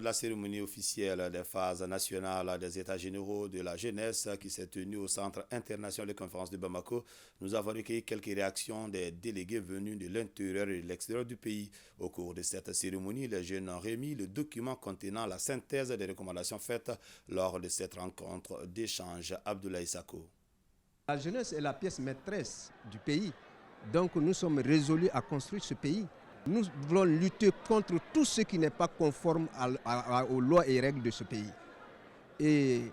de la cérémonie officielle des phases nationales des États généraux de la jeunesse qui s'est tenue au Centre international de conférence de Bamako, nous avons recueilli quelques réactions des délégués venus de l'intérieur et de l'extérieur du pays. Au cours de cette cérémonie, les jeunes ont remis le document contenant la synthèse des recommandations faites lors de cette rencontre d'échange. Abdoulaye Sako. La jeunesse est la pièce maîtresse du pays. Donc nous sommes résolus à construire ce pays. Nous voulons lutter contre tout ce qui n'est pas conforme aux lois et règles de ce pays. Et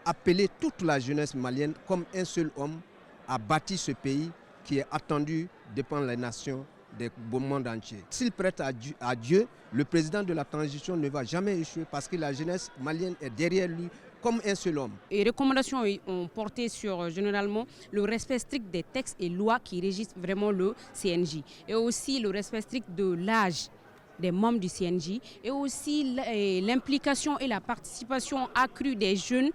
appeler toute la jeunesse malienne comme un seul homme à bâtir ce pays qui est attendu devant les nations du monde entier. S'il prête à Dieu, le président de la transition ne va jamais échouer parce que la jeunesse malienne est derrière lui comme un seul homme. Les recommandations ont porté sur généralement le respect strict des textes et lois qui régissent vraiment le CNJ et aussi le respect strict de l'âge des membres du CNJ et aussi l'implication et la participation accrue des jeunes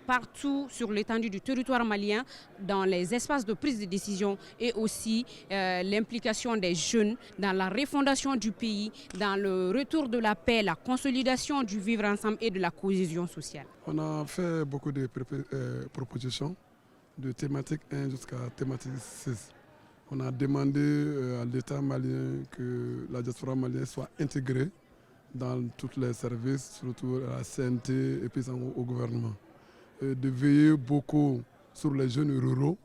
partout sur l'étendue du territoire malien, dans les espaces de prise de décision et aussi l'implication des jeunes dans la refondation du pays, dans le retour de la paix, la consolidation du vivre ensemble et de la cohésion sociale. On a fait beaucoup de propositions de thématique 1 jusqu'à thématique 6. On a demandé à l'État malien que la diaspora malienne soit intégrée dans tous les services, surtout à la CNT et puis au gouvernement. De veiller beaucoup sur les jeunes ruraux,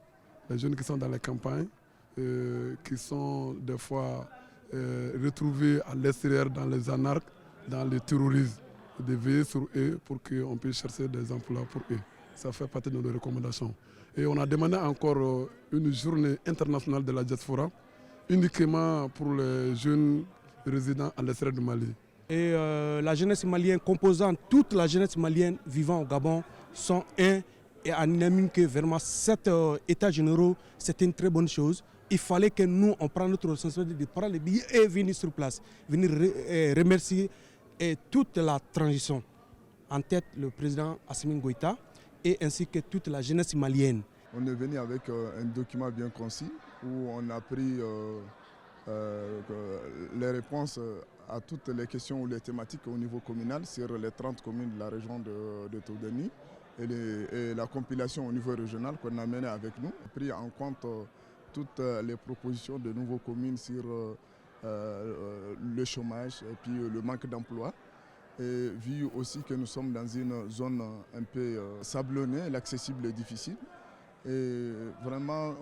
les jeunes qui sont dans les campagnes, qui sont des fois retrouvés à l'extérieur dans les anarches, dans le terrorisme, de veiller sur eux pour qu'on puisse chercher des emplois pour eux. Ça fait partie de nos recommandations. Et on a demandé encore une journée internationale de la diaspora, uniquement pour les jeunes résidents à l'extérieur du Mali. Et la jeunesse malienne, composant toute la jeunesse malienne vivant au Gabon, sont un et en dynamique que vraiment cet état généraux, c'est une très bonne chose. Il fallait que nous, on prenne notre responsabilité de prendre les billets et venir sur place, venir remercier toute la transition. En tête, le président Assimi Goïta et ainsi que toute la jeunesse malienne. On est venu avec un document bien concis où on a pris les réponses à toutes les questions ou les thématiques au niveau communal sur les 30 communes de la région de Toudeni et la compilation au niveau régional qu'on a menée avec nous. On a pris en compte toutes les propositions de nouvelles communes sur le chômage et puis le manque d'emploi. Et vu aussi que nous sommes dans une zone un peu sablonnée, l'accessible est difficile. Et vraiment,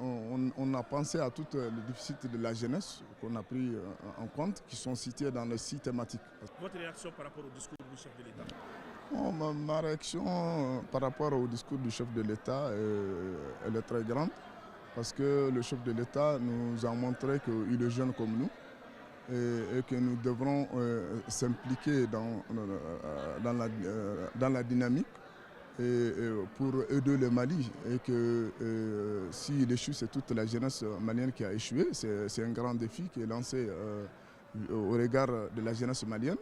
on a pensé à tous les déficits de la jeunesse qu'on a pris en compte, qui sont cités dans les 6 thématiques. Votre réaction par rapport au discours du chef de l'État? Ma réaction par rapport au discours du chef de l'État, elle est très grande, parce que le chef de l'État nous a montré qu'il est jeune comme nous et que nous devrons s'impliquer dans la dynamique. Pour aider le Mali et que s'il échoue, c'est toute la jeunesse malienne qui a échoué. C'est un grand défi qui est lancé au regard de la jeunesse malienne.